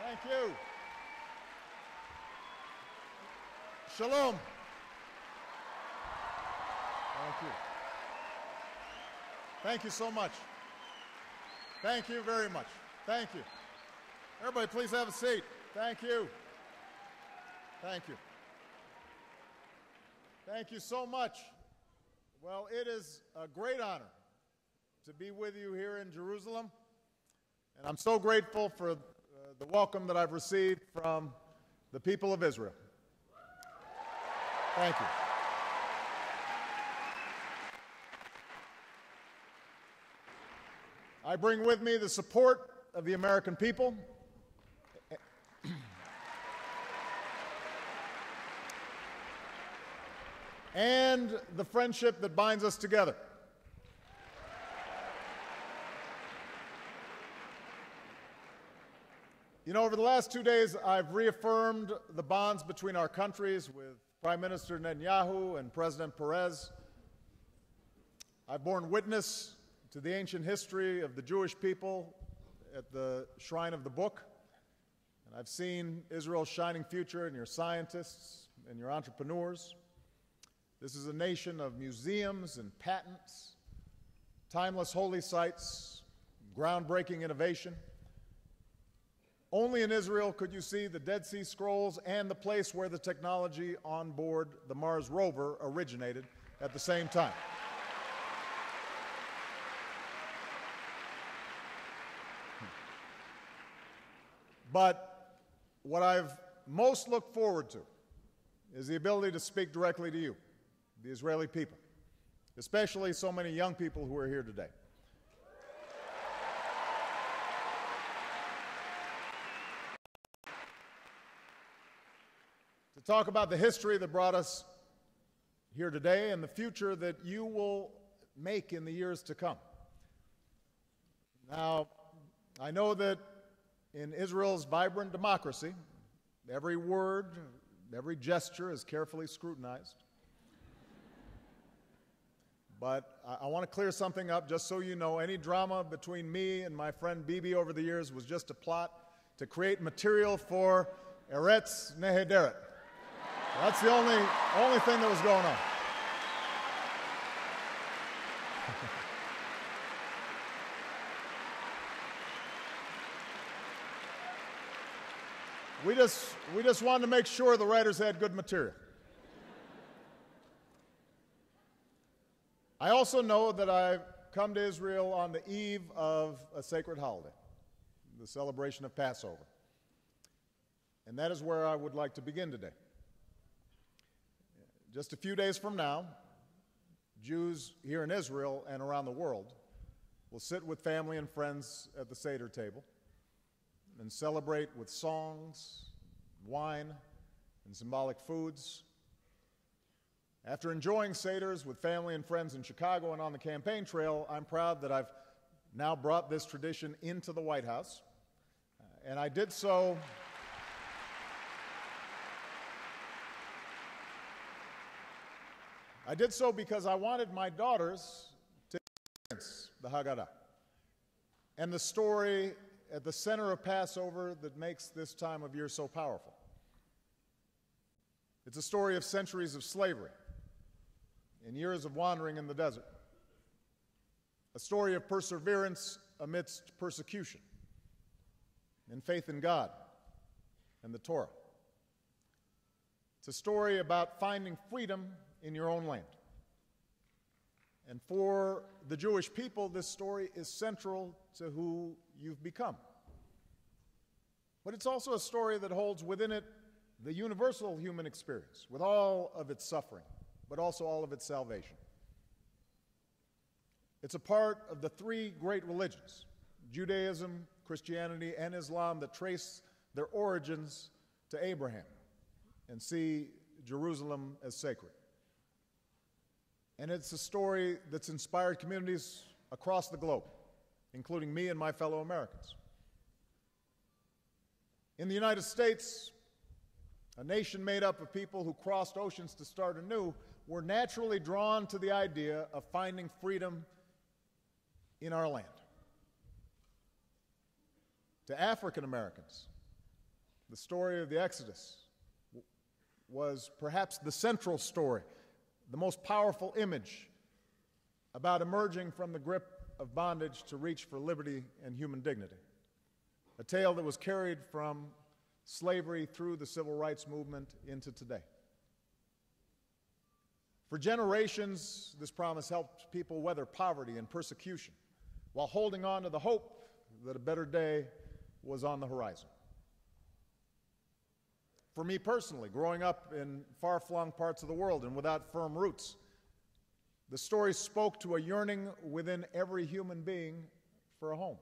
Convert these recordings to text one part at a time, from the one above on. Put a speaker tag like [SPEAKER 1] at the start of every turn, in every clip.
[SPEAKER 1] Thank you. Shalom. Thank you. Thank you so much. Thank you very much. Thank you. Everybody, please have a seat. Thank you. Thank you. Thank you so much. Well, it is a great honor to be with you here in Jerusalem, and I'm so grateful for the welcome that I've received from the people of Israel. Thank you. I bring with me the support of the American people and the friendship that binds us together. You know, over the last 2 days, I've reaffirmed the bonds between our countries with Prime Minister Netanyahu and President Perez. I've borne witness to the ancient history of the Jewish people at the Shrine of the Book, and I've seen Israel's shining future in your scientists and your entrepreneurs. This is a nation of museums and patents, timeless holy sites, groundbreaking innovation. Only in Israel could you see the Dead Sea Scrolls and the place where the technology on board the Mars rover originated at the same time. But what I've most looked forward to is the ability to speak directly to you, the Israeli people, especially so many young people who are here today. To talk about the history that brought us here today and the future that you will make in the years to come. Now, I know that in Israel's vibrant democracy, every word, every gesture is carefully scrutinized. But I want to clear something up just so you know. Any drama between me and my friend Bibi over the years was just a plot to create material for Eretz Nehederet. That's the only thing that was going on. We just wanted to make sure the writers had good material. I also know that I've come to Israel on the eve of a sacred holiday, the celebration of Passover. And that is where I would like to begin today. Just a few days from now, Jews here in Israel and around the world will sit with family and friends at the Seder table and celebrate with songs, wine, and symbolic foods. After enjoying Seders with family and friends in Chicago and on the campaign trail, I'm proud that I've now brought this tradition into the White House. And I did so because I wanted my daughters to experience the Haggadah and the story at the center of Passover that makes this time of year so powerful. It's a story of centuries of slavery and years of wandering in the desert, a story of perseverance amidst persecution and faith in God and the Torah. It's a story about finding freedom in your own land. And for the Jewish people, this story is central to who you've become. But it's also a story that holds within it the universal human experience, with all of its suffering, but also all of its salvation. It's a part of the three great religions, Judaism, Christianity, and Islam, that trace their origins to Abraham and see Jerusalem as sacred. And it's a story that's inspired communities across the globe, including me and my fellow Americans. In the United States, a nation made up of people who crossed oceans to start anew, we're naturally drawn to the idea of finding freedom in our land. To African Americans, The story of the Exodus was perhaps the central story, the most powerful image about emerging from the grip of bondage to reach for liberty and human dignity. A tale that was carried from slavery through the civil rights movement into today. For generations, this promise helped people weather poverty and persecution while holding on to the hope that a better day was on the horizon. For me personally, growing up in far-flung parts of the world and without firm roots, the story spoke to a yearning within every human being for a home.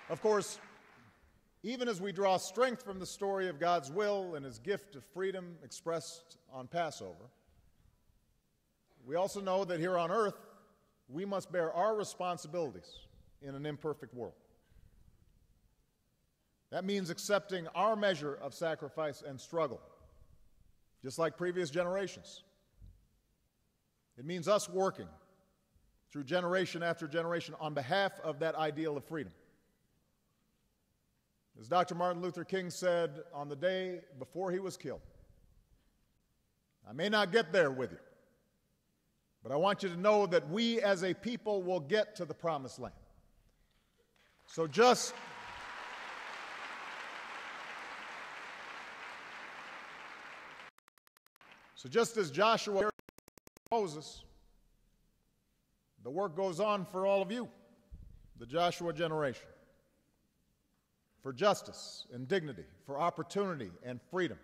[SPEAKER 1] Of course, even as we draw strength from the story of God's will and his gift of freedom expressed on Passover, we also know that here on earth, we must bear our responsibilities in an imperfect world. That means accepting our measure of sacrifice and struggle, just like previous generations. It means us working through generation after generation on behalf of that ideal of freedom. As Dr. Martin Luther King said on the day before he was killed, "I may not get there with you, but I want you to know that we as a people will get to the promised land." So just as Joshua and Moses, the work goes on for all of you, the Joshua generation, for justice and dignity, for opportunity and freedom.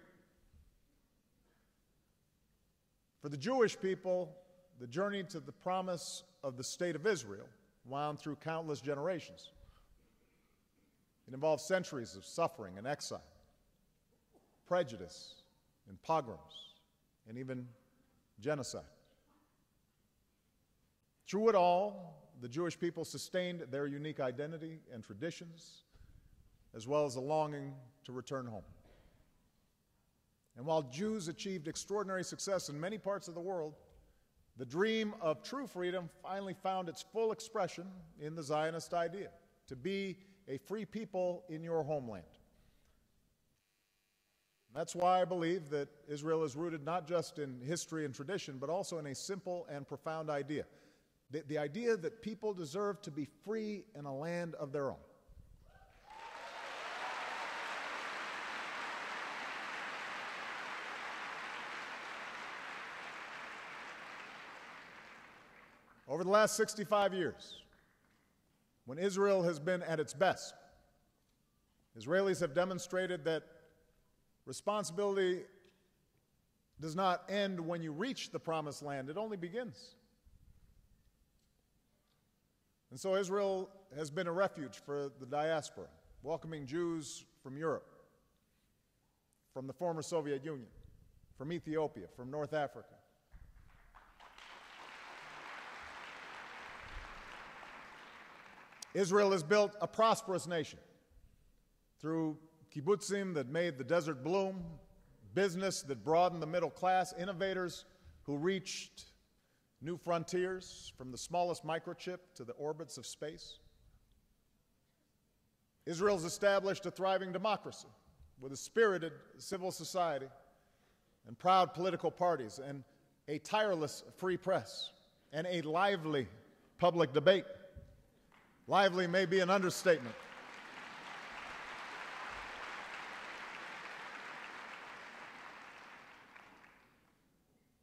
[SPEAKER 1] For the Jewish people, the journey to the promise of the state of Israel wound through countless generations. It involved centuries of suffering and exile, prejudice and pogroms, and even genocide. Through it all, the Jewish people sustained their unique identity and traditions, as well as a longing to return home. And while Jews achieved extraordinary success in many parts of the world, the dream of true freedom finally found its full expression in the Zionist idea, to be a free people in your homeland. That's why I believe that Israel is rooted not just in history and tradition, but also in a simple and profound idea. The idea that people deserve to be free in a land of their own. Over the last 65 years, when Israel has been at its best, Israelis have demonstrated that responsibility does not end when you reach the promised land. It only begins. And so Israel has been a refuge for the diaspora, welcoming Jews from Europe, from the former Soviet Union, from Ethiopia, from North Africa. Israel has built a prosperous nation through kibbutzim that made the desert bloom, business that broadened the middle class, innovators who reached new frontiers from the smallest microchip to the orbits of space. Israel's established a thriving democracy with a spirited civil society and proud political parties and a tireless free press and a lively public debate. Lively may be an understatement.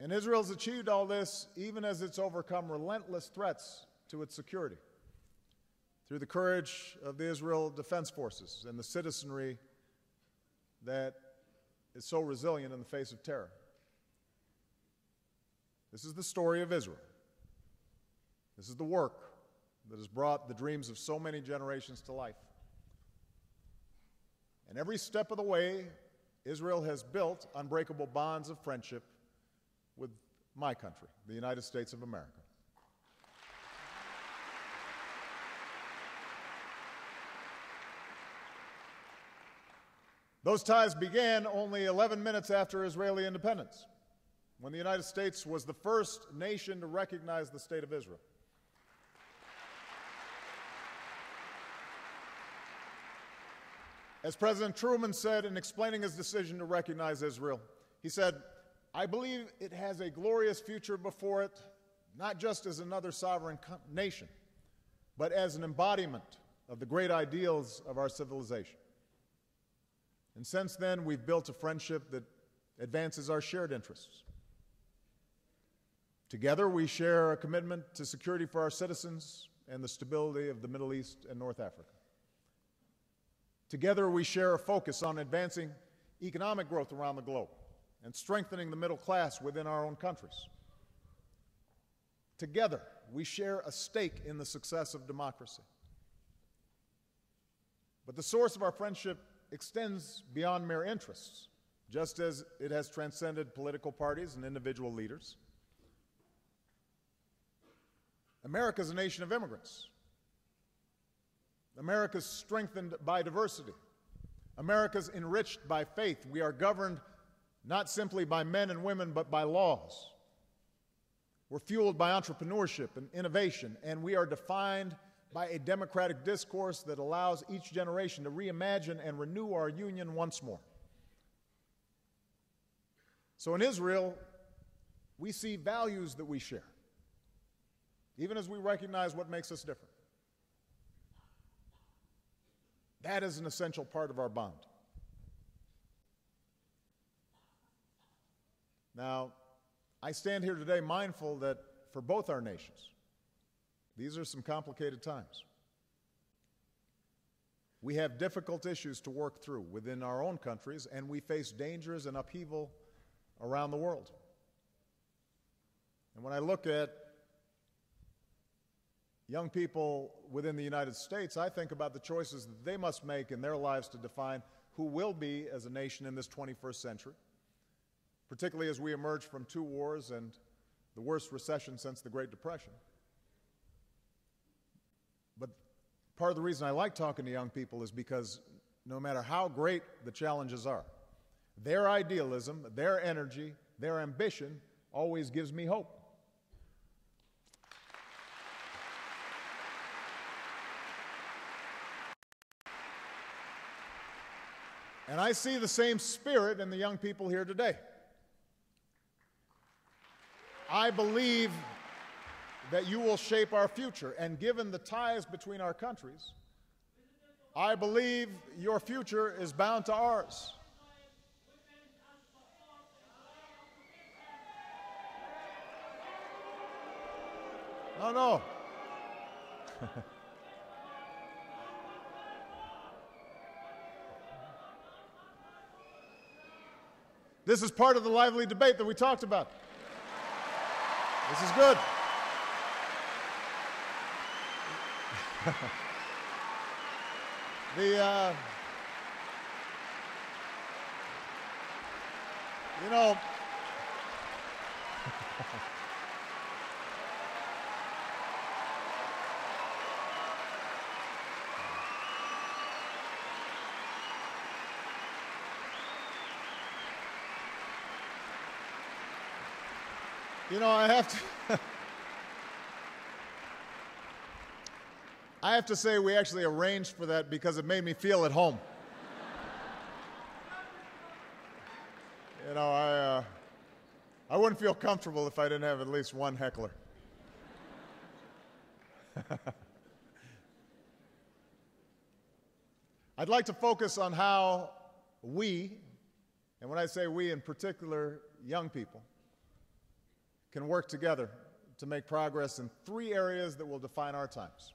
[SPEAKER 1] And Israel's achieved all this even as it's overcome relentless threats to its security through the courage of the Israel Defense Forces and the citizenry that is so resilient in the face of terror. This is the story of Israel. This is the work that has brought the dreams of so many generations to life. And every step of the way, Israel has built unbreakable bonds of friendship with my country, the United States of America. Those ties began only 11 minutes after Israeli independence, when the United States was the first nation to recognize the State of Israel. As President Truman said in explaining his decision to recognize Israel, he said, "I believe it has a glorious future before it, not just as another sovereign nation, but as an embodiment of the great ideals of our civilization." And since then, we've built a friendship that advances our shared interests. Together, we share a commitment to security for our citizens and the stability of the Middle East and North Africa. Together, we share a focus on advancing economic growth around the globe and strengthening the middle class within our own countries. Together, we share a stake in the success of democracy. But the source of our friendship extends beyond mere interests, just as it has transcended political parties and individual leaders. America is a nation of immigrants. America is strengthened by diversity. America is enriched by faith. We are governed not simply by men and women, but by laws. We're fueled by entrepreneurship and innovation, and we are defined by a democratic discourse that allows each generation to reimagine and renew our union once more. So in Israel, we see values that we share, even as we recognize what makes us different. That is an essential part of our bond. Now, I stand here today mindful that for both our nations, these are some complicated times. We have difficult issues to work through within our own countries, and we face dangers and upheaval around the world. And when I look at young people within the United States, I think about the choices that they must make in their lives to define who we'll be as a nation in this 21st century, particularly as we emerge from 2 wars and the worst recession since the Great Depression. But part of the reason I like talking to young people is because no matter how great the challenges are, their idealism, their energy, their ambition always gives me hope. And I see the same spirit in the young people here today. I believe that you will shape our future, and given the ties between our countries, I believe your future is bound to ours. No. This is part of the lively debate that we talked about. This is good. You know, I have to say we actually arranged for that because it made me feel at home. I wouldn't feel comfortable if I didn't have at least one heckler. I'd like to focus on how we, and when I say we in particular, young people, can work together to make progress in 3 areas that will define our times: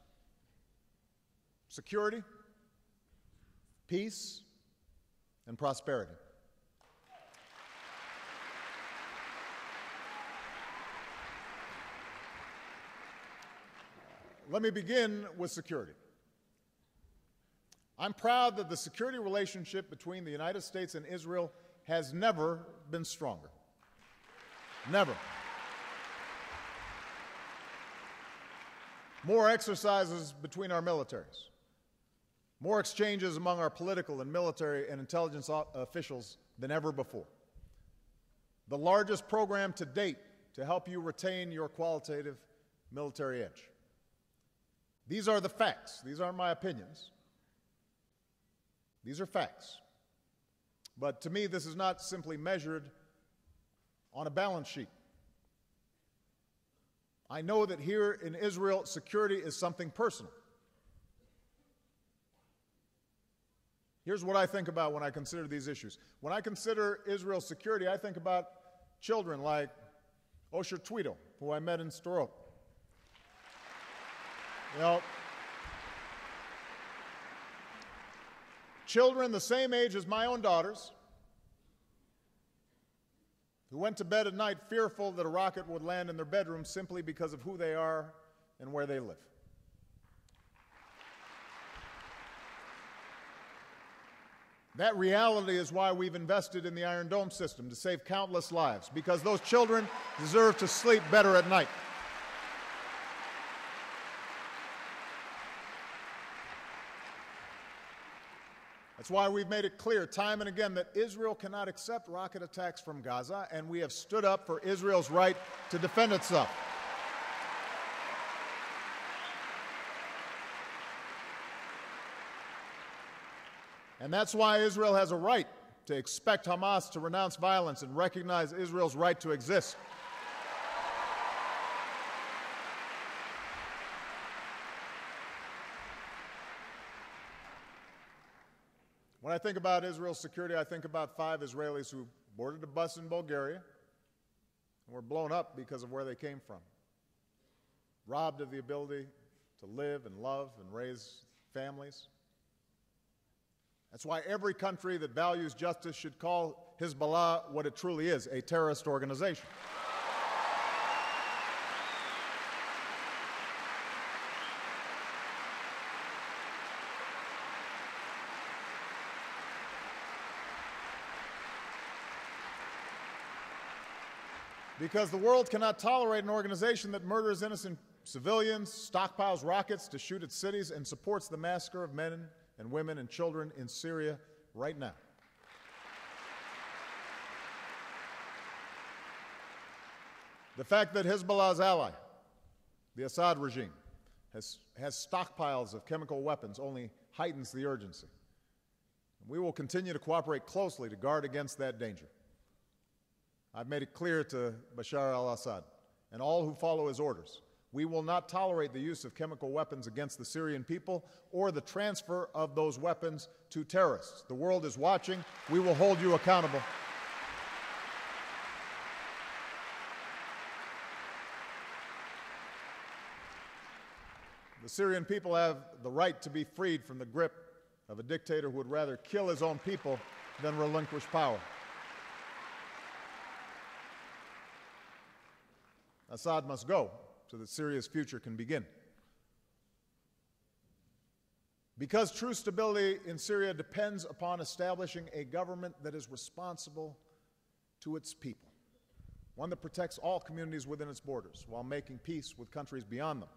[SPEAKER 1] security, peace, and prosperity. Let me begin with security. I'm proud that the security relationship between the United States and Israel has never been stronger. Never. More exercises between our militaries. More exchanges among our political and military and intelligence officials than ever before. The largest program to date to help you retain your qualitative military edge. These are the facts. These aren't my opinions. These are facts. But to me, this is not simply measured on a balance sheet. I know that here in Israel, security is something personal. Here's what I think about when I consider these issues. When I consider Israel's security, I think about children like Osher Tweedle, who I met in Sderot. You know, children the same age as my own daughters, who went to bed at night fearful that a rocket would land in their bedroom simply because of who they are and where they live. That reality is why we've invested in the Iron Dome system, to save countless lives, because those children deserve to sleep better at night. That's why we've made it clear time and again that Israel cannot accept rocket attacks from Gaza, and we have stood up for Israel's right to defend itself. And that's why Israel has a right to expect Hamas to renounce violence and recognize Israel's right to exist. When I think about Israel's security, I think about 5 Israelis who boarded a bus in Bulgaria and were blown up because of where they came from, robbed of the ability to live and love and raise families. That's why every country that values justice should call Hezbollah what it truly is, a terrorist organization. Because the world cannot tolerate an organization that murders innocent civilians, stockpiles rockets to shoot at cities, and supports the massacre of men and women and children in Syria right now. The fact that Hezbollah's ally, the Assad regime, has stockpiles of chemical weapons only heightens the urgency. We will continue to cooperate closely to guard against that danger. I've made it clear to Bashar al-Assad and all who follow his orders, we will not tolerate the use of chemical weapons against the Syrian people or the transfer of those weapons to terrorists. The world is watching. We will hold you accountable. The Syrian people have the right to be freed from the grip of a dictator who would rather kill his own people than relinquish power. Assad must go so that Syria's future can begin. Because true stability in Syria depends upon establishing a government that is responsible to its people, one that protects all communities within its borders while making peace with countries beyond them.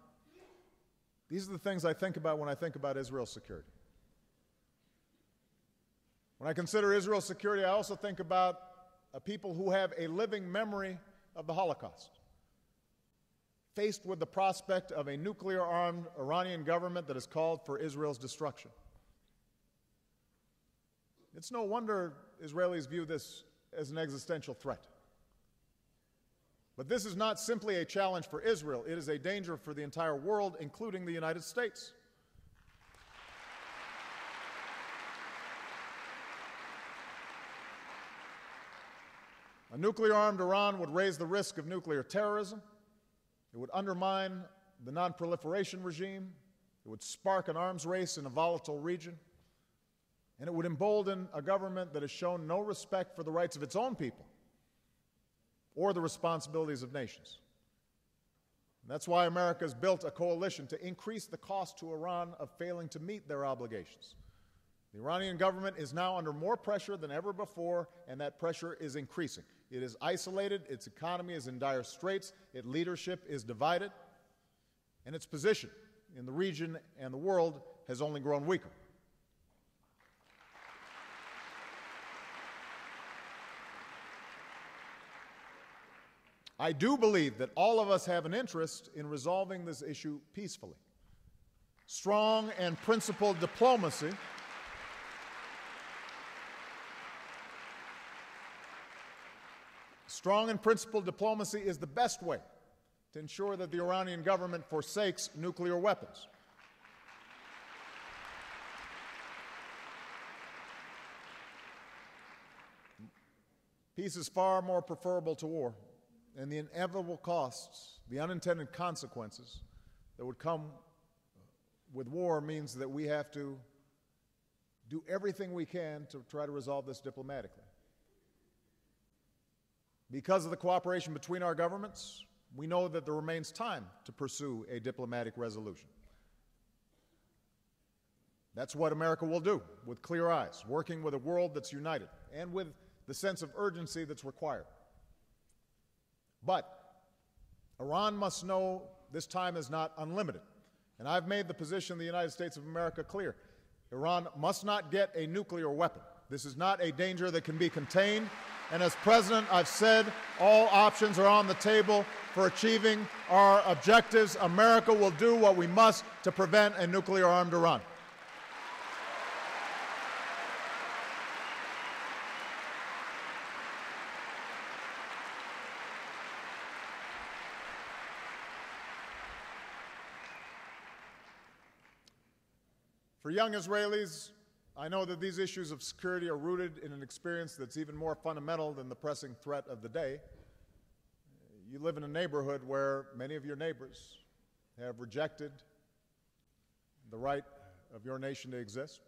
[SPEAKER 1] These are the things I think about when I think about Israel's security. When I consider Israel's security, I also think about a people who have a living memory of the Holocaust. Faced with the prospect of a nuclear-armed Iranian government that has called for Israel's destruction. It's no wonder Israelis view this as an existential threat. But this is not simply a challenge for Israel. It is a danger for the entire world, including the United States. A nuclear-armed Iran would raise the risk of nuclear terrorism. It would undermine the non-proliferation regime. It would spark an arms race in a volatile region. And it would embolden a government that has shown no respect for the rights of its own people or the responsibilities of nations. And that's why America has built a coalition to increase the cost to Iran of failing to meet their obligations. The Iranian government is now under more pressure than ever before, and that pressure is increasing. It is isolated, its economy is in dire straits, its leadership is divided, and its position in the region and the world has only grown weaker. I do believe that all of us have an interest in resolving this issue peacefully. Strong and principled diplomacy Strong and principled diplomacy is the best way to ensure that the Iranian government forsakes nuclear weapons. Peace is far more preferable to war, and the inevitable costs, the unintended consequences that would come with war means that we have to do everything we can to try to resolve this diplomatically. Because of the cooperation between our governments, we know that there remains time to pursue a diplomatic resolution. That's what America will do with clear eyes, working with a world that's united and with the sense of urgency that's required. But Iran must know this time is not unlimited. And I've made the position of the United States of America clear. Iran must not get a nuclear weapon. This is not a danger that can be contained. And as President, I've said all options are on the table for achieving our objectives. America will do what we must to prevent a nuclear-armed Iran. For young Israelis, I know that these issues of security are rooted in an experience that's even more fundamental than the pressing threat of the day. You live in a neighborhood where many of your neighbors have rejected the right of your nation to exist.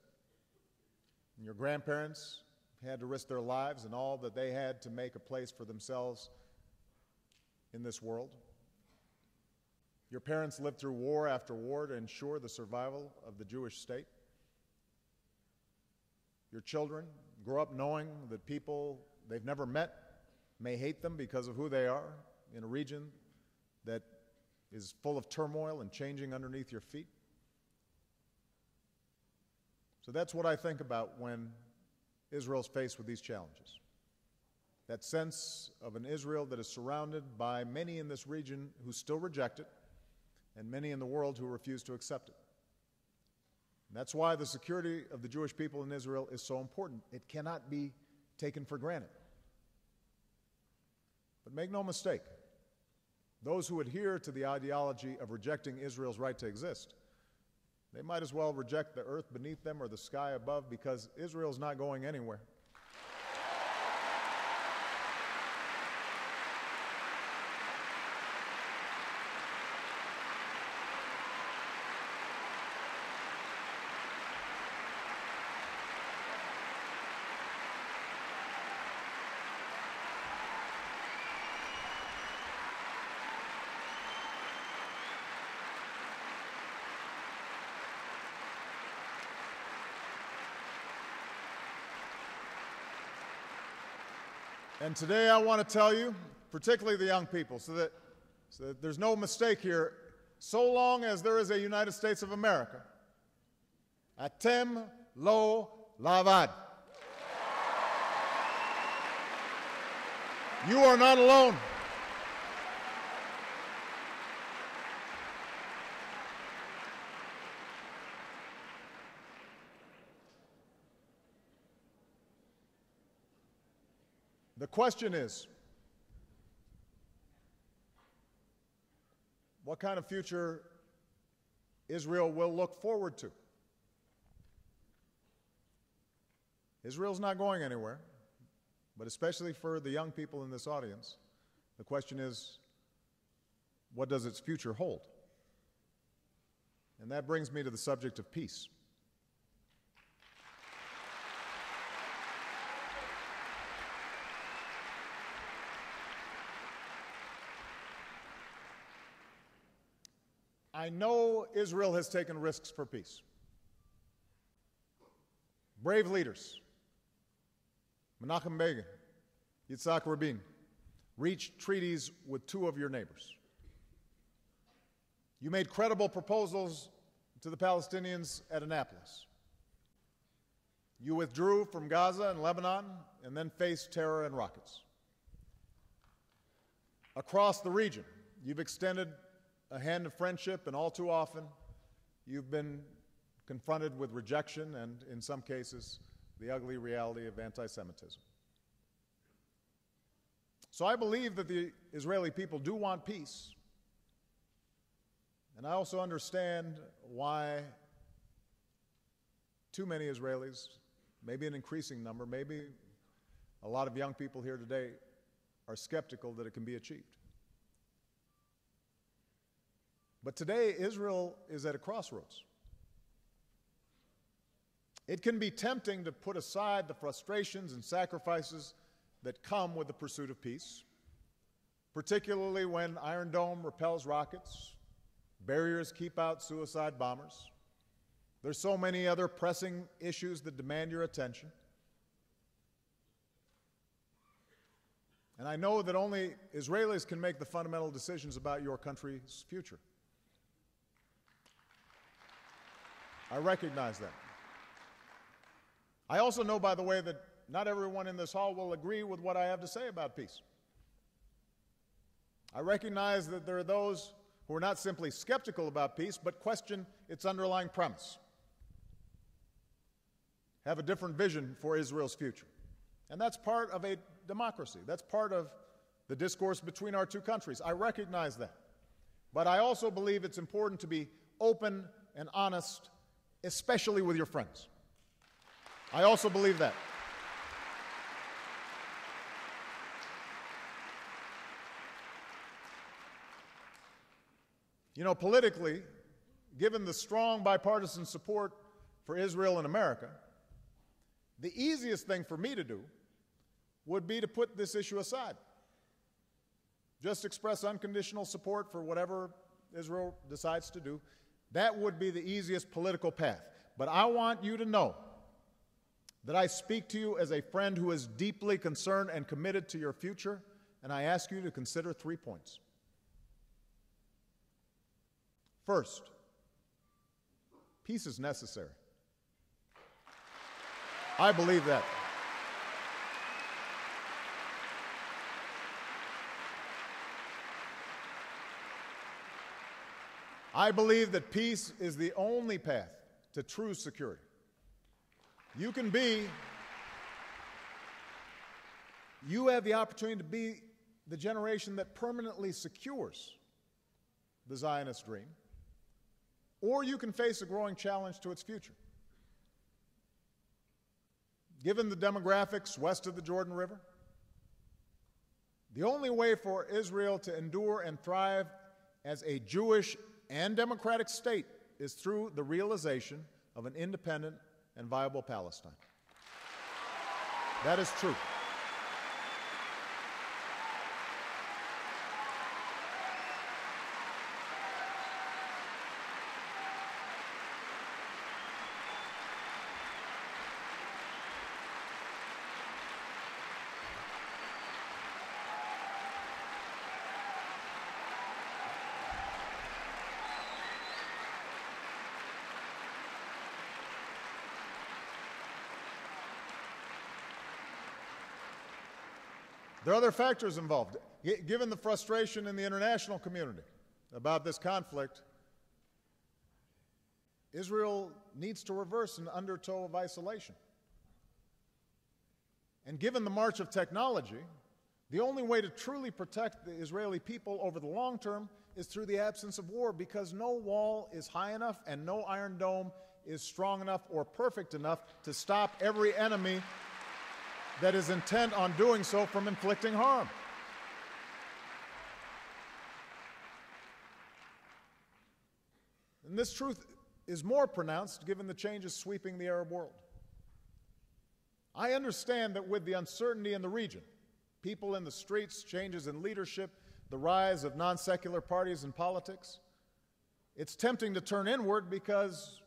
[SPEAKER 1] And your grandparents had to risk their lives and all that they had to make a place for themselves in this world. Your parents lived through war after war to ensure the survival of the Jewish state. Your children grow up knowing that people they've never met may hate them because of who they are in a region that is full of turmoil and changing underneath your feet. So that's what I think about when Israel's faced with these challenges. That sense of an Israel that is surrounded by many in this region who still reject it, and many in the world who refuse to accept it. And that's why the security of the Jewish people in Israel is so important. It cannot be taken for granted. But make no mistake, those who adhere to the ideology of rejecting Israel's right to exist, they might as well reject the earth beneath them or the sky above, because Israel's not going anywhere. And today I want to tell you, particularly the young people, so that there's no mistake here, so long as there is a United States of America, Atem lo lavad. You are not alone. The question is, what kind of future Israel will look forward to? Israel's not going anywhere, but especially for the young people in this audience, the question is, what does its future hold? And that brings me to the subject of peace. I know Israel has taken risks for peace. Brave leaders, Menachem Begin, Yitzhak Rabin, reached treaties with two of your neighbors. You made credible proposals to the Palestinians at Annapolis. You withdrew from Gaza and Lebanon and then faced terror and rockets. Across the region, you've extended a hand of friendship, and all too often, you've been confronted with rejection and, in some cases, the ugly reality of anti-Semitism. So I believe that the Israeli people do want peace. And I also understand why too many Israelis, maybe an increasing number, maybe a lot of young people here today, are skeptical that it can be achieved. But today, Israel is at a crossroads. It can be tempting to put aside the frustrations and sacrifices that come with the pursuit of peace, particularly when Iron Dome repels rockets, barriers keep out suicide bombers. There's so many other pressing issues that demand your attention. And I know that only Israelis can make the fundamental decisions about your country's future. I recognize that. I also know, by the way, that not everyone in this hall will agree with what I have to say about peace. I recognize that there are those who are not simply skeptical about peace, but question its underlying premise, have a different vision for Israel's future. And that's part of a democracy. That's part of the discourse between our two countries. I recognize that. But I also believe it's important to be open and honest, especially with your friends. I also believe that. You know, politically, given the strong bipartisan support for Israel in America, the easiest thing for me to do would be to put this issue aside. Just express unconditional support for whatever Israel decides to do. That would be the easiest political path. But I want you to know that I speak to you as a friend who is deeply concerned and committed to your future, and I ask you to consider 3 points. First, peace is necessary. I believe that. I believe that peace is the only path to true security. You have the opportunity to be the generation that permanently secures the Zionist dream, or you can face a growing challenge to its future. Given the demographics west of the Jordan River, the only way for Israel to endure and thrive as a Jewish and democratic state is through the realization of an independent and viable Palestine. That is true. There are other factors involved. Given the frustration in the international community about this conflict, Israel needs to reverse an undertow of isolation. And given the march of technology, the only way to truly protect the Israeli people over the long term is through the absence of war, because no wall is high enough and no Iron Dome is strong enough or perfect enough to stop every enemy that is intent on doing so from inflicting harm. And this truth is more pronounced given the changes sweeping the Arab world. I understand that with the uncertainty in the region, people in the streets, changes in leadership, the rise of non-secular parties in politics, it's tempting to turn inward because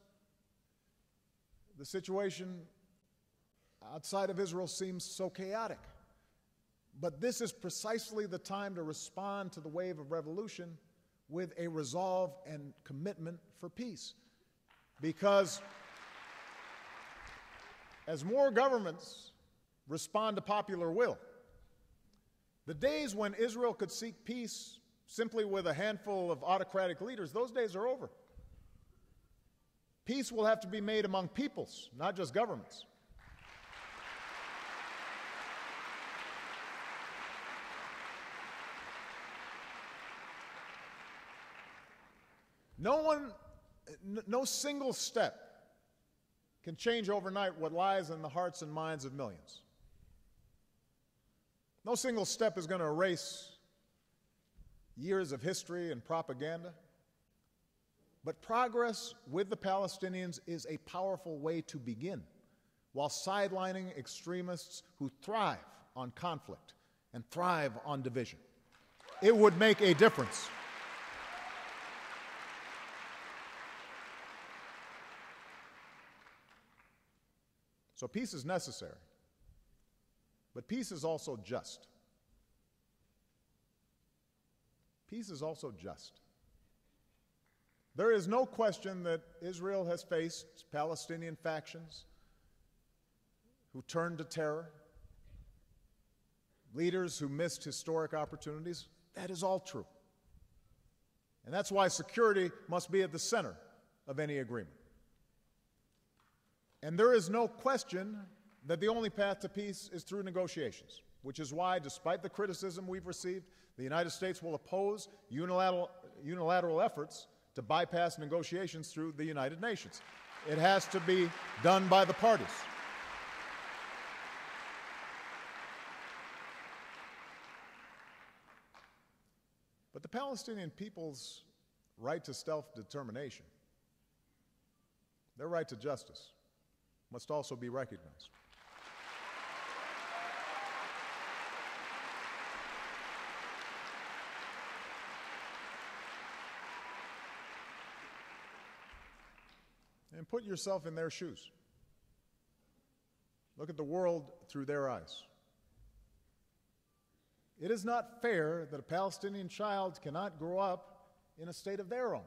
[SPEAKER 1] the situation outside of Israel seems so chaotic. But this is precisely the time to respond to the wave of revolution with a resolve and commitment for peace. Because as more governments respond to popular will, the days when Israel could seek peace simply with a handful of autocratic leaders, those days are over. Peace will have to be made among peoples, not just governments. No single step can change overnight what lies in the hearts and minds of millions. No single step is going to erase years of history and propaganda. But progress with the Palestinians is a powerful way to begin, while sidelining extremists who thrive on conflict and thrive on division. It would make a difference. So peace is necessary, but peace is also just. Peace is also just. There is no question that Israel has faced Palestinian factions who turned to terror, leaders who missed historic opportunities. That is all true. And that's why security must be at the center of any agreement. And there is no question that the only path to peace is through negotiations, which is why, despite the criticism we've received, the United States will oppose unilateral efforts to bypass negotiations through the United Nations. It has to be done by the parties. But the Palestinian people's right to self-determination, their right to justice, must also be recognized. And put yourself in their shoes. Look at the world through their eyes. It is not fair that a Palestinian child cannot grow up in a state of their own.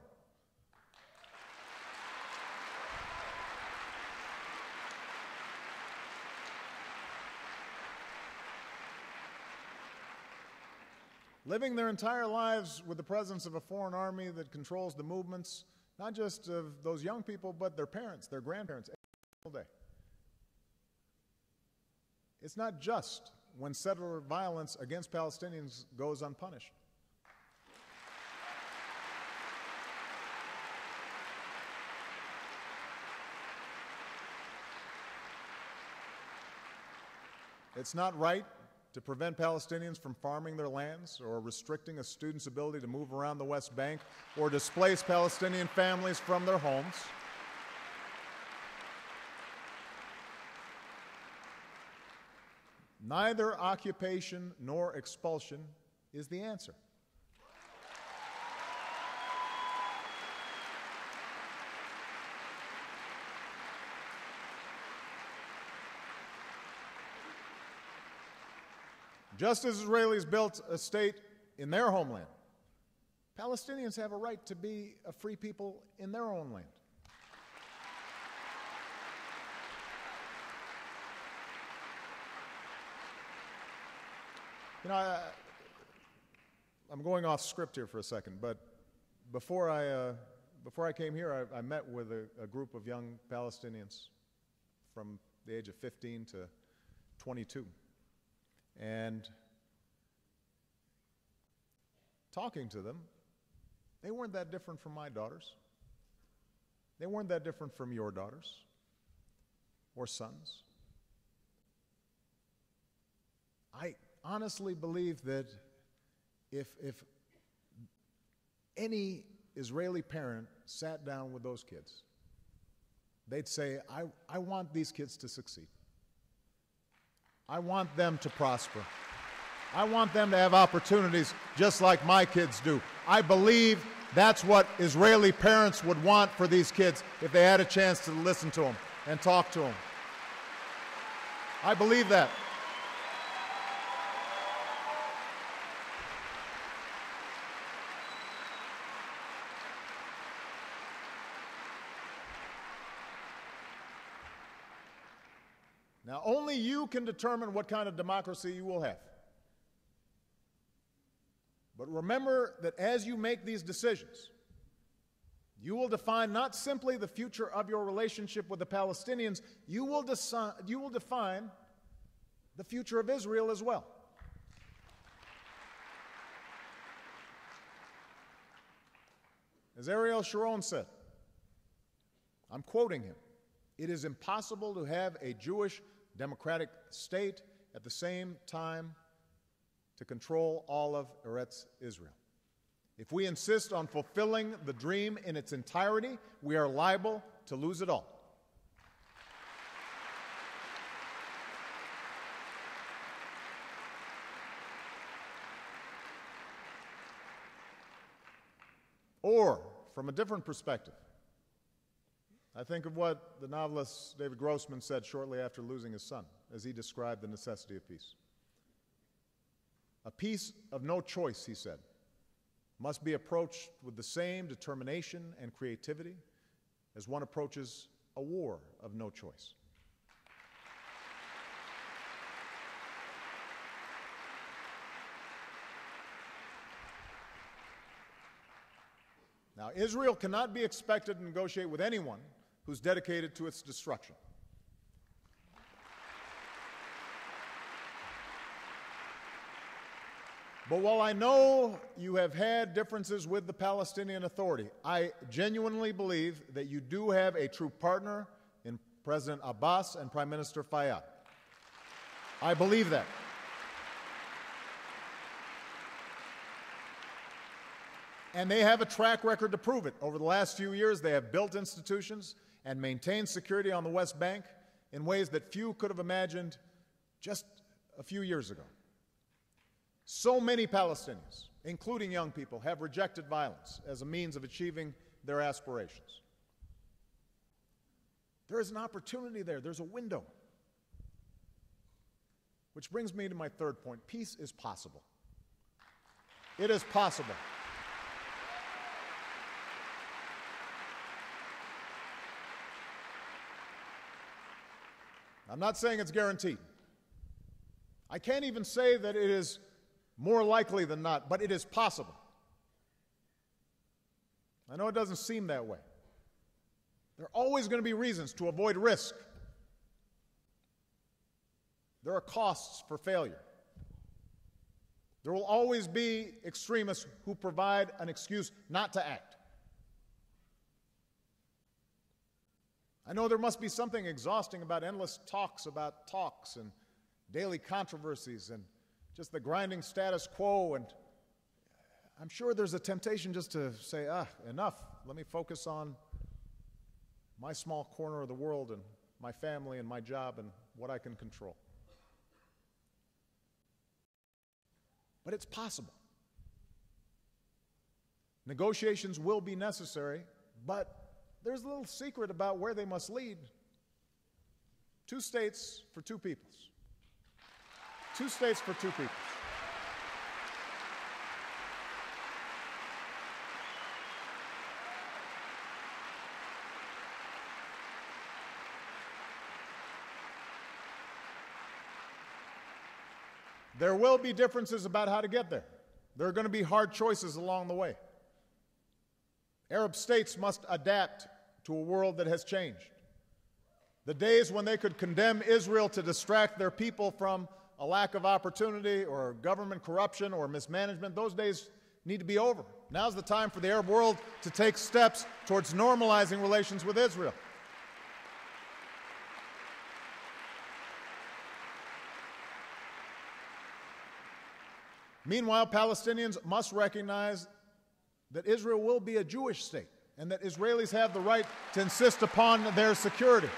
[SPEAKER 1] Living their entire lives with the presence of a foreign army that controls the movements, not just of those young people, but their parents, their grandparents, every single day. It's not just when settler violence against Palestinians goes unpunished. It's not right to prevent Palestinians from farming their lands or restricting a student's ability to move around the West Bank or displace Palestinian families from their homes. Neither occupation nor expulsion is the answer. Just as Israelis built a state in their homeland, Palestinians have a right to be a free people in their own land. You know, I'm going off script here for a second, but before I came here, I met with a group of young Palestinians from the age of 15 to 22. And talking to them, they weren't that different from my daughters. They weren't that different from your daughters or sons. I honestly believe that if any Israeli parent sat down with those kids, they'd say, I want these kids to succeed. I want them to prosper. I want them to have opportunities just like my kids do. I believe that's what Israeli parents would want for these kids if they had a chance to listen to them and talk to them. I believe that. Now, only you can determine what kind of democracy you will have. But remember that as you make these decisions, you will define not simply the future of your relationship with the Palestinians, you will define the future of Israel as well. As Ariel Sharon said, I'm quoting him, "It is impossible to have a Jewish democratic state at the same time to control all of Eretz Israel. If we insist on fulfilling the dream in its entirety, we are liable to lose it all." Or, from a different perspective, I think of what the novelist David Grossman said shortly after losing his son, as he described the necessity of peace. "A peace of no choice," he said, "must be approached with the same determination and creativity as one approaches a war of no choice." Now, Israel cannot be expected to negotiate with anyone who's dedicated to its destruction. But while I know you have had differences with the Palestinian Authority, I genuinely believe that you do have a true partner in President Abbas and Prime Minister Fayyad. I believe that. And they have a track record to prove it. Over the last few years, they have built institutions and maintained security on the West Bank in ways that few could have imagined just a few years ago. So many Palestinians, including young people, have rejected violence as a means of achieving their aspirations. There is an opportunity there. There's a window. Which brings me to my third point. Peace is possible. It is possible. I'm not saying it's guaranteed. I can't even say that it is more likely than not, but it is possible. I know it doesn't seem that way. There are always going to be reasons to avoid risk. There are costs for failure. There will always be extremists who provide an excuse not to act. I know there must be something exhausting about endless talks about talks and daily controversies and just the grinding status quo, and I'm sure there's a temptation just to say, enough. Let me focus on my small corner of the world and my family and my job and what I can control. But it's possible. Negotiations will be necessary, but there's a little secret about where they must lead. 2 states for 2 peoples. 2 states for 2 peoples. There will be differences about how to get there. There are going to be hard choices along the way. Arab states must adapt to a world that has changed. The days when they could condemn Israel to distract their people from a lack of opportunity or government corruption or mismanagement, those days need to be over. Now's the time for the Arab world to take steps towards normalizing relations with Israel. Meanwhile, Palestinians must recognize that Israel will be a Jewish state and that Israelis have the right to insist upon their security.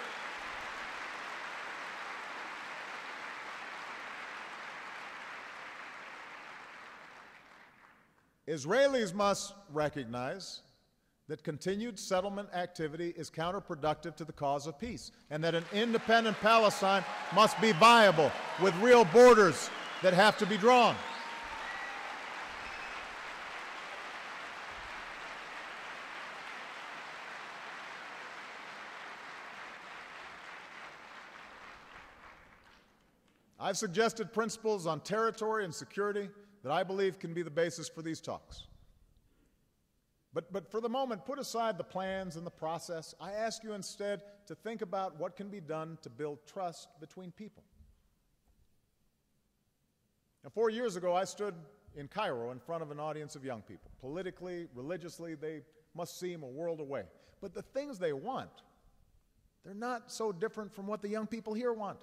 [SPEAKER 1] Israelis must recognize that continued settlement activity is counterproductive to the cause of peace, and that an independent Palestine must be viable with real borders that have to be drawn. I've suggested principles on territory and security that I believe can be the basis for these talks. But for the moment, put aside the plans and the process. I ask you instead to think about what can be done to build trust between people. Now, 4 years ago, I stood in Cairo in front of an audience of young people. Politically, religiously, they must seem a world away. But the things they want, they're not so different from what the young people here want.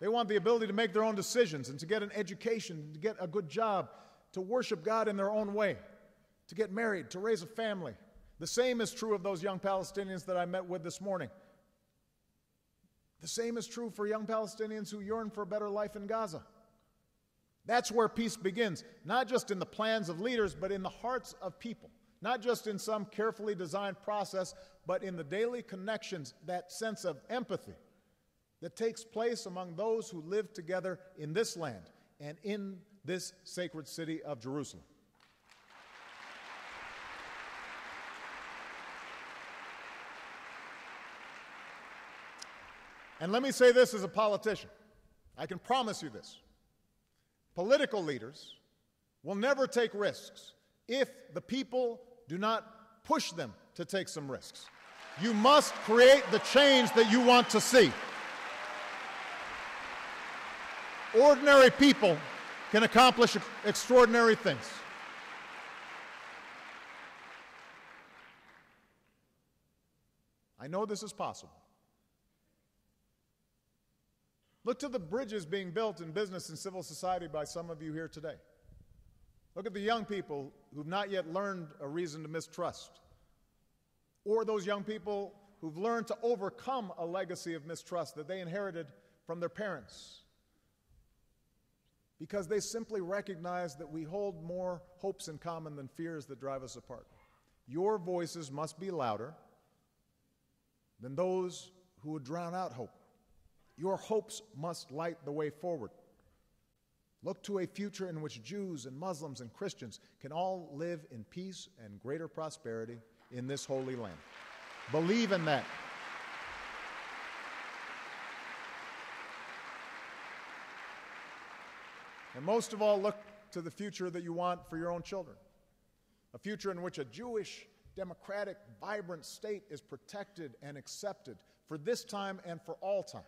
[SPEAKER 1] They want the ability to make their own decisions and to get an education, to get a good job, to worship God in their own way, to get married, to raise a family. The same is true of those young Palestinians that I met with this morning. The same is true for young Palestinians who yearn for a better life in Gaza. That's where peace begins, not just in the plans of leaders, but in the hearts of people. Not just in some carefully designed process, but in the daily connections, that sense of empathy that takes place among those who live together in this land and in this sacred city of Jerusalem. And let me say this as a politician. I can promise you this. Political leaders will never take risks if the people do not push them to take some risks. You must create the change that you want to see. Ordinary people can accomplish extraordinary things. I know this is possible. Look to the bridges being built in business and civil society by some of you here today. Look at the young people who've not yet learned a reason to mistrust, or those young people who've learned to overcome a legacy of mistrust that they inherited from their parents, because they simply recognize that we hold more hopes in common than fears that drive us apart. Your voices must be louder than those who would drown out hope. Your hopes must light the way forward. Look to a future in which Jews and Muslims and Christians can all live in peace and greater prosperity in this holy land. Believe in that. And most of all, look to the future that you want for your own children. A future in which a Jewish, democratic, vibrant state is protected and accepted for this time and for all time.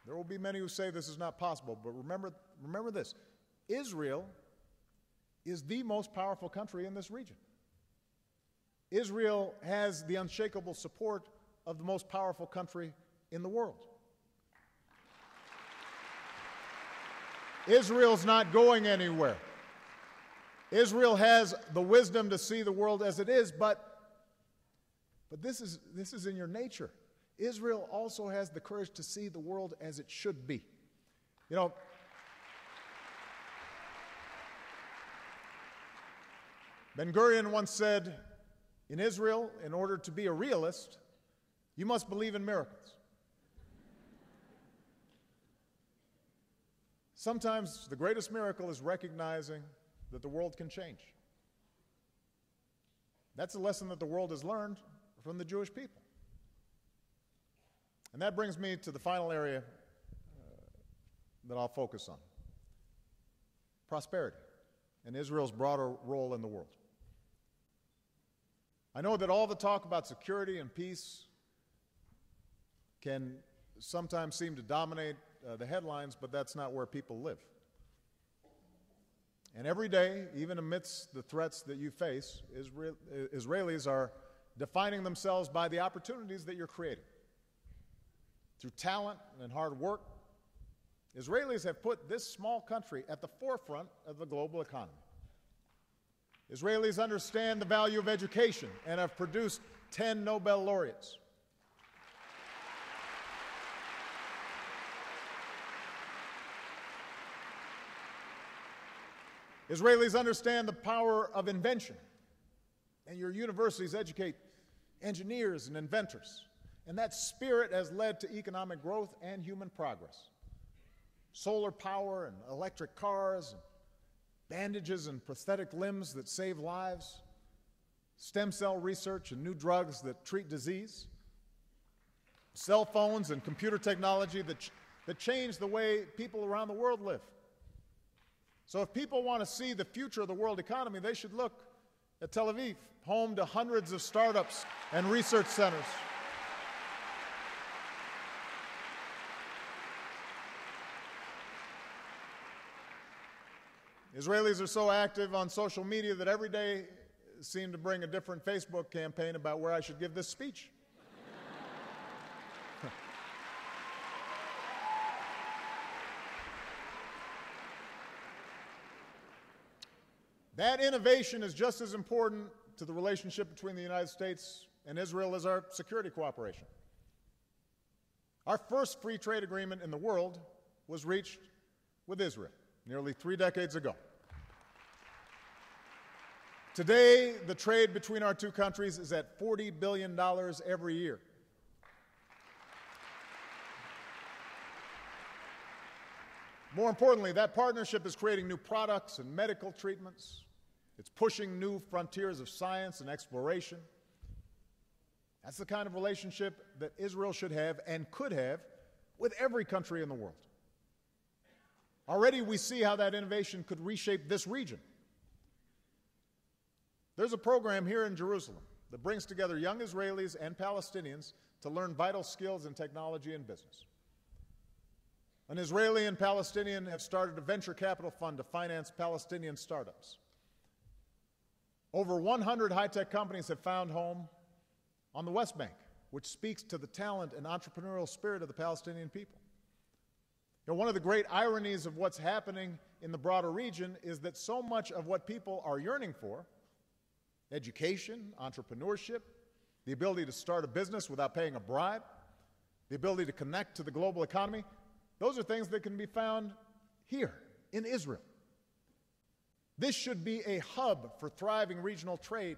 [SPEAKER 1] There will be many who say this is not possible, but remember this. Israel is the most powerful country in this region. Israel has the unshakable support of the most powerful country in the world. Israel's not going anywhere. Israel has the wisdom to see the world as it is, but this is in your nature. Israel also has the courage to see the world as it should be. You know, Ben-Gurion once said, in Israel, in order to be a realist, you must believe in miracles. Sometimes the greatest miracle is recognizing that the world can change. That's a lesson that the world has learned from the Jewish people. And that brings me to the final area that I'll focus on. Prosperity and Israel's broader role in the world. I know that all the talk about security and peace can sometimes seem to dominate the headlines, but that's not where people live. And every day, even amidst the threats that you face, Israelis are defining themselves by the opportunities that you're creating. Through talent and hard work, Israelis have put this small country at the forefront of the global economy. Israelis understand the value of education and have produced 10 Nobel laureates. Israelis understand the power of invention, and your universities educate engineers and inventors. And that spirit has led to economic growth and human progress. Solar power and electric cars, and bandages and prosthetic limbs that save lives, stem cell research and new drugs that treat disease, cell phones and computer technology that change the way people around the world live. So if people want to see the future of the world economy, they should look at Tel Aviv, home to hundreds of startups and research centers. Israelis are so active on social media that every day seem to bring a different Facebook campaign about where I should give this speech. That innovation is just as important to the relationship between the United States and Israel as our security cooperation. Our first free trade agreement in the world was reached with Israel nearly 3 decades ago. Today, the trade between our two countries is at $40 billion every year. More importantly, that partnership is creating new products and medical treatments. It's pushing new frontiers of science and exploration. That's the kind of relationship that Israel should have and could have with every country in the world. Already we see how that innovation could reshape this region. There's a program here in Jerusalem that brings together young Israelis and Palestinians to learn vital skills in technology and business. An Israeli and Palestinian have started a venture capital fund to finance Palestinian startups. Over 100 high-tech companies have found home on the West Bank, which speaks to the talent and entrepreneurial spirit of the Palestinian people. You know, one of the great ironies of what's happening in the broader region is that so much of what people are yearning for, education, entrepreneurship, the ability to start a business without paying a bribe, the ability to connect to the global economy, those are things that can be found here in Israel. This should be a hub for thriving regional trade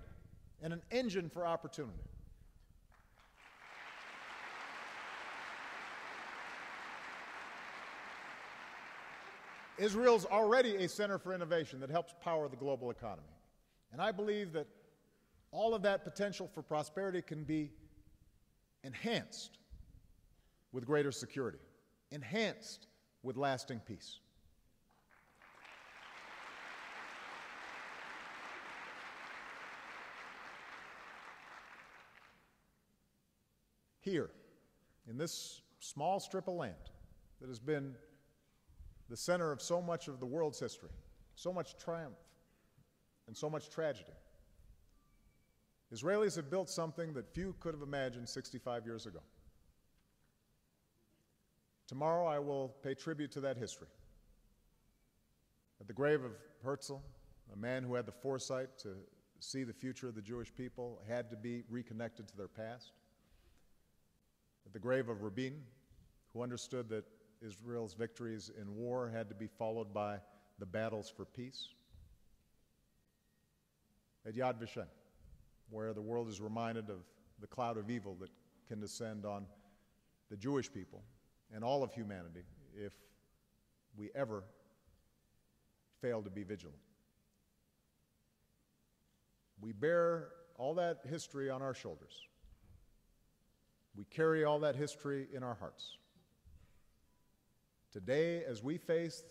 [SPEAKER 1] and an engine for opportunity. Israel's already a center for innovation that helps power the global economy. And I believe that all of that potential for prosperity can be enhanced with greater security, enhanced with lasting peace. Here, in this small strip of land that has been the center of so much of the world's history, so much triumph and so much tragedy, Israelis have built something that few could have imagined 65 years ago. Tomorrow I will pay tribute to that history. At the grave of Herzl, a man who had the foresight to see the future of the Jewish people had to be reconnected to their past. At the grave of Rabin, who understood that Israel's victories in war had to be followed by the battles for peace. At Yad Vashem, where the world is reminded of the cloud of evil that can descend on the Jewish people and all of humanity if we ever fail to be vigilant. We bear all that history on our shoulders. We carry all that history in our hearts. Today, as we face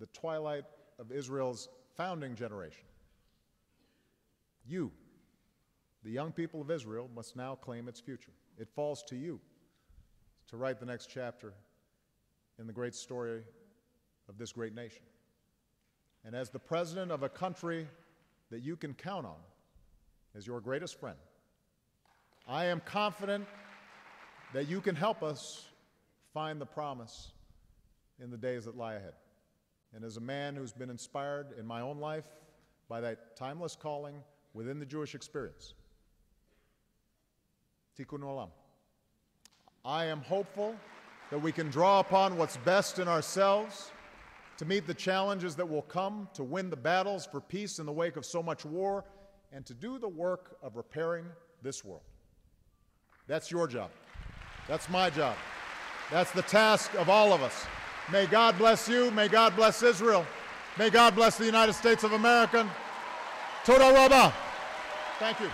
[SPEAKER 1] the twilight of Israel's founding generation, you, the young people of Israel, must now claim its future. It falls to you to write the next chapter in the great story of this great nation. And as the president of a country that you can count on as your greatest friend, I am confident that you can help us find the promise in the days that lie ahead. And as a man who's been inspired in my own life by that timeless calling within the Jewish experience, Tikkun Olam, I am hopeful that we can draw upon what's best in ourselves to meet the challenges that will come, to win the battles for peace in the wake of so much war, and to do the work of repairing this world. That's your job. That's my job. That's the task of all of us. May God bless you. May God bless Israel. May God bless the United States of America. Toda Rabah. Thank you.